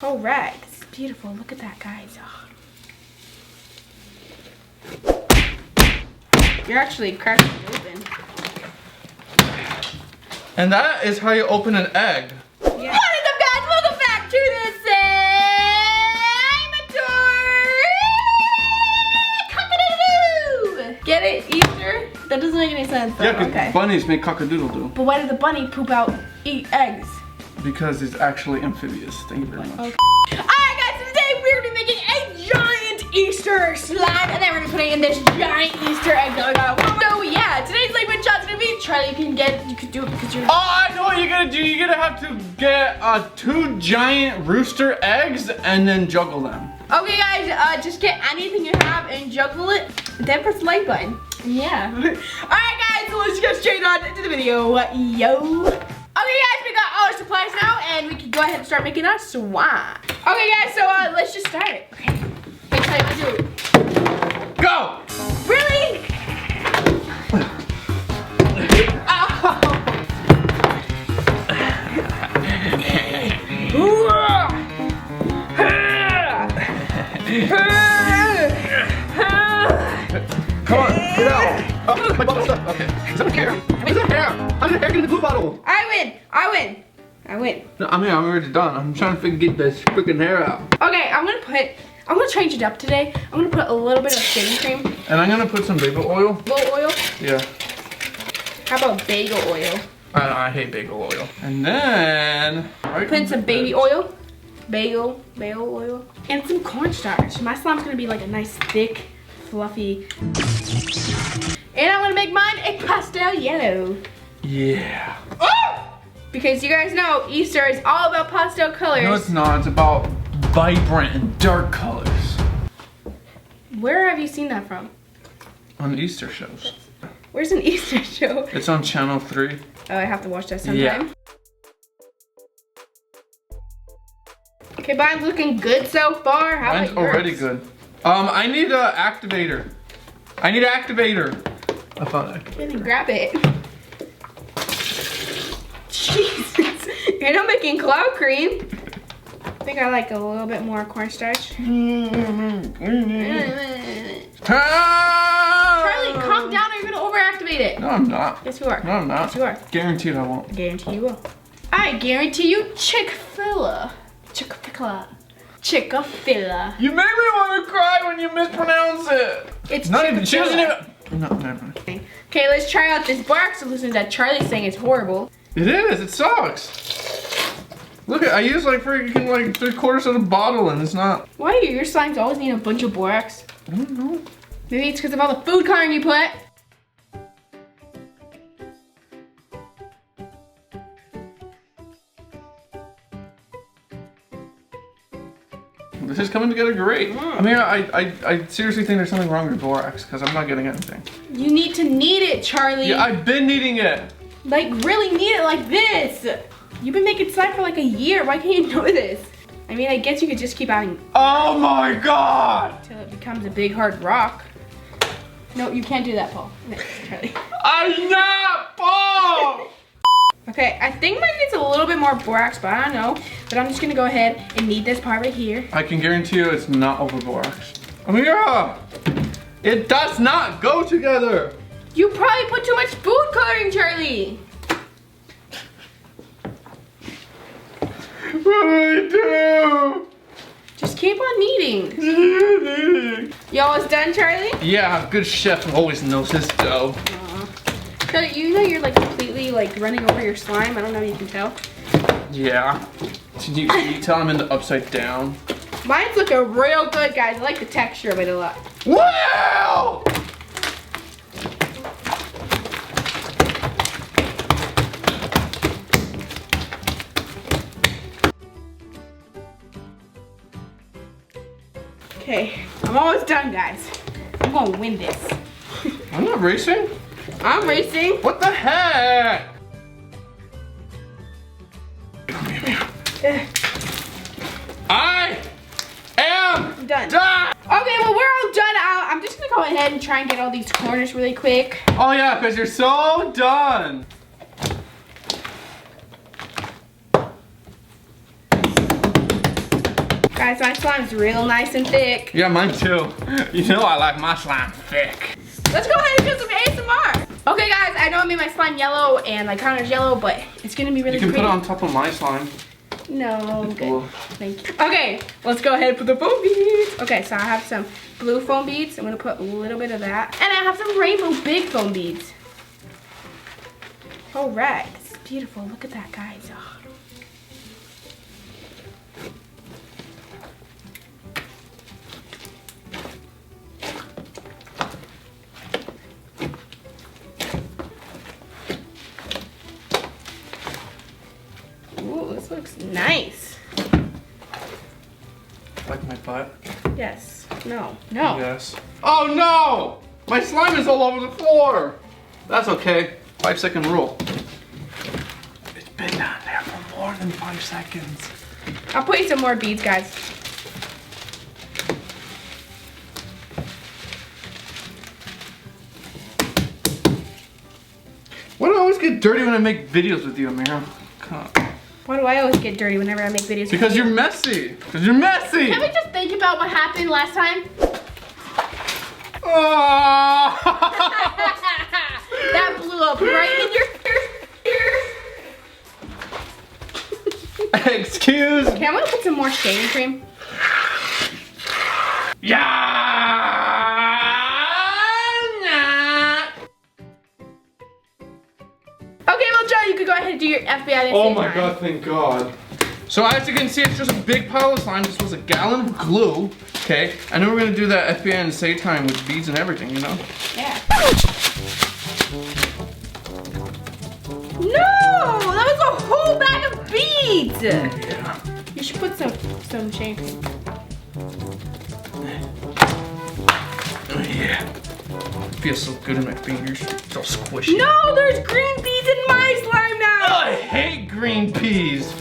All right, this is beautiful. Look at that, guys. Oh. You're actually cracking it open. And that is how you open an egg. Yeah. What is up, guys? Welcome back to the Slimeatory. Get it, Easter? That doesn't make any sense. Though. Yeah, because okay. bunnies make cock-a-doodle-doo. But why did the bunny poop out, eat eggs? Because it's actually amphibious. Thank you very much. Okay. Alright guys, so today we're gonna be making a giant Easter slime, and then we're gonna put it in this giant Easter egg that we got. So yeah, today's like what shot's gonna be. Charlie, you can do it because you're. Oh, I know what you're gonna do. You're gonna have to get 2 giant rooster eggs and then juggle them. Okay guys, just get anything you have and juggle it, then press the like button. Yeah. Alright guys, so let's get straight on into the video. Yo. Okay guys, we got all our supplies now and we can go ahead and start making our slime. Okay guys, so let's just start it. Okay. Okay, let's do it. Go! Really? Come on, get out! Oh, my butt's stuck. Okay. Is that hair? Is that hair? How did hair get in the glue bottle? I win. No, I mean, I'm already done. I'm trying to get this freaking hair out. Okay, I'm gonna change it up today. I'm gonna put a little bit of shaving cream. And I'm gonna put some bagel oil. Little oil? Yeah. How about bagel oil? I hate bagel oil. And then... Put in some baby oil. Bagel oil. And some cornstarch. My slime's gonna be like a nice thick, fluffy. And I'm gonna make mine a pastel yellow. Yeah. Oh! Because you guys know Easter is all about pastel colors. No, it's not. It's about vibrant and dark colors. Where have you seen that from? On Easter shows. Where's an Easter show? It's on channel 3. Oh, I have to watch that sometime. Yeah. Okay, mine's looking good so far. How Mine's about yours? already good. I need an activator. I need an activator. I found an activator. Then grab it. Jesus. You're not making cloud cream. I think I like a little bit more cornstarch. Charlie, calm down or you're gonna overactivate it. No, I'm not. Yes, you are. No, I'm not. Yes, you are. Guaranteed I won't. Guarantee you will. I guarantee you Chick-fil-A. Chick-fil-A. Chick-fil-A. You make me want to cry when you mispronounce it. It's not even Chick-fil-A. choosing it. No, never mind. Okay, let's try out this borax solution that Charlie's saying is horrible. It is. It sucks. Look, I used like freaking like 3/4 of the bottle and it's not. Why do your slimes always need a bunch of borax? I don't know. Maybe it's because of all the food coloring you put. This is coming together great. I mean, I seriously think there's something wrong with borax because I'm not getting anything. You need to knead it, Charlie. Yeah, I've been needing it. Like, really knead it like this. You've been making slime for like a year. Why can't you know this? I mean, I guess you could just keep adding Oh my god! until it becomes a big hard rock. No, you can't do that, Paul. No, Charlie. I'm not Paul! Okay, I think mine needs a little bit more borax, but I don't know. But I'm just gonna go ahead and knead this part right here. I can guarantee you it's not over borax. Ameerah! It does not go together! You probably put too much food coloring, Charlie. What do I do? Just keep on kneading. You almost done, Charlie? Yeah, a good chef always knows his dough. Charlie, you know you're like completely like running over your slime. I don't know if you can tell. Yeah. Can you tell I'm in the upside down? Mine's looking real good, guys. I like the texture of it a lot. Wow! Okay, I'm almost done, guys. I'm gonna win this. I'm not racing. I'm racing. What the heck? I am Done. done. Okay, well, we're all done out. I'm just gonna go ahead and try and get all these corners really quick. Oh yeah, because you're so done. Guys, my slime's real nice and thick. Yeah, mine too. You know I like my slime thick. Let's go ahead and do some ASMR. Okay guys, I know I made my slime yellow and my counter's yellow, but it's gonna be really You can pretty. put it on top of my slime. No, I'm good. Cool. Thank you. Okay, let's go ahead and put the foam beads. Okay, so I have some blue foam beads. I'm gonna put a little bit of that. And I have some rainbow big foam beads. All right, this is beautiful. Look at that, guys. Oh. Ooh, this looks nice. Like my butt? Yes. No. No. Yes. Oh no! My slime is all over the floor! That's okay. 5-second rule. It's been down there for more than 5 seconds. I'll put you some more beads, guys. Why do I always get dirty when I make videos with you, Ameerah? Why do I always get dirty whenever I make videos? Because you're messy. Because you're messy. Can we just think about what happened last time? Oh. That blew up right in your ear. Excuse. Okay, I'm gonna put some more shaving cream. Yeah. Okay, well, Joe, you could go ahead and do your FBI at the same Oh my time. god, thank god. So as you can see, it's just a big pile of slime. This was a gallon of glue. Okay, I know we're gonna do that FBI and say time with beads and everything, you know? Yeah. No, that was a whole bag of beads. Yeah. You should put some shaving cream. Oh yeah. Feels so good in my fingers. It's all squishy. No, there's green beads in my slime now. I hate green peas.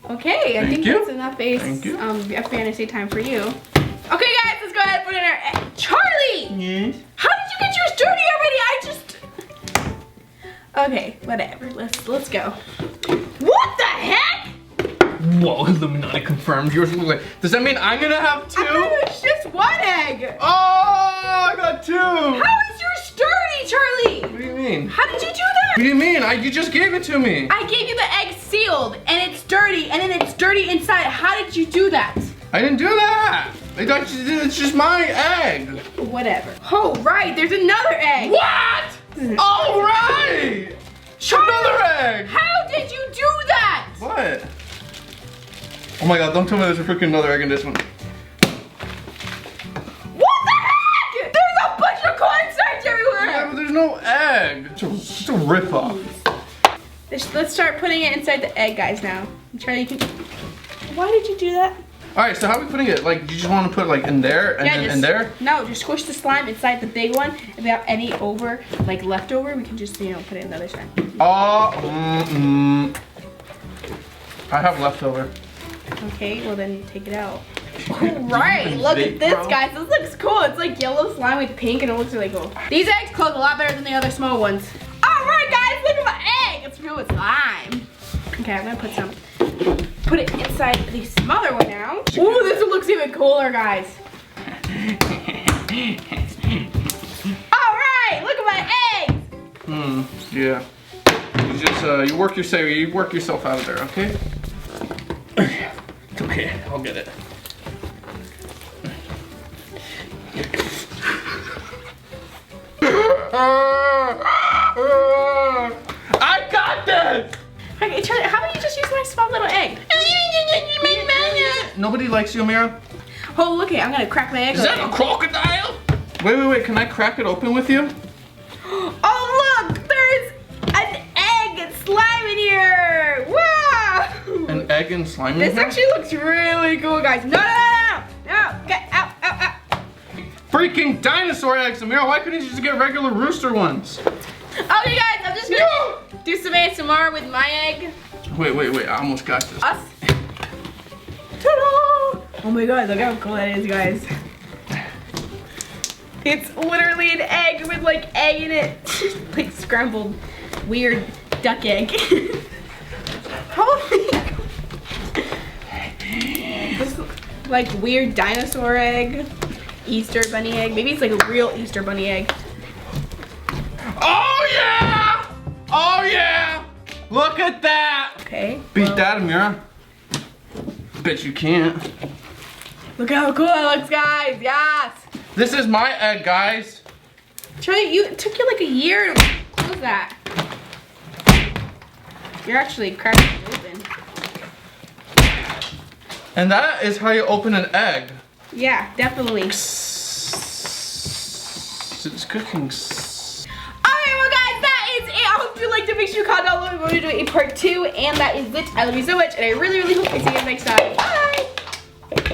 Okay, I think you. that's enough Thank you. fantasy time for you. Okay, guys, let's go ahead and put in our Charlie. Yes. How did you get yours dirty already? I just. Okay, whatever. Let's go. What the heck? Whoa, Illuminati confirmed. Yours look like. Does that mean I'm gonna have two? I thought it was just one egg. Oh, I got two. How is yours dirty, Charlie? What do you mean? How did you do that? What do you mean? You just gave it to me. I gave you the egg sealed, and it's dirty, and then it's dirty inside. How did you do that? I didn't do that. I thought you did. It's just my egg. Whatever. Oh, right. There's another egg. What? All right. Charlie, Another egg. how did you do that? What? Oh my god, don't tell me there's a freaking another egg in this one. What the heck? There's a bunch of cornstarch everywhere. Yeah, but there's no egg. It's a rip-off. Let's start putting it inside the egg, guys, now. Charlie, you can... Why did you do that? Alright, so how are we putting it? Like, you just want to put like in there and then in there? No, just squish the slime inside the big one. If we have any leftover, we can just, put it in the other side. I have leftover. Okay, well then take it out. Alright, look at this, guys. This looks cool. It's like yellow slime with pink, and it looks really cool. These eggs close a lot better than the other small ones. Alright, guys, look at my egg. It's filled with slime. Okay, I'm gonna put it inside the smaller one now. Ooh, this one looks even cooler, guys. Alright, look at my eggs. Yeah. You just you work yourself out of there, okay? It's okay, I'll get it. I got this! Okay, Charlie, how about you just use my small little egg? Nobody likes you, Ameerah? Oh, look it, I'm gonna crack my egg Is that a crocodile? Wait, can I crack it open with you? Oh, look, there's an egg and slime in here. Wow! An egg and slime in This here? actually looks really cool, guys. No, get out. Freaking dinosaur eggs, Ameerah. Why couldn't you just get regular rooster ones? Okay, guys, I'm just gonna do some ASMR with my egg. Wait, I almost got this. Us. Ta-da! Oh my god, look how cool that is, guys. It's literally an egg with like egg in it. Like scrambled weird duck egg. Holy. This is like weird dinosaur egg. Easter bunny egg. Maybe it's like a real Easter bunny egg. Oh yeah! Oh yeah! Look at that! Okay. Beat that, Ameerah. Bet you can't. Look how cool it looks, guys. Yes. This is my egg, guys. Charlie, it took you like a year to close that. You're actually cracking it open. And that is how you open an egg. Yeah, definitely. It's cooking. Alright, well guys, that is it. I hope you liked it. Make sure you comment down below. We're going to do a part 2. And that is it. I love you so much. And I really, really hope I see you guys next time. Bye.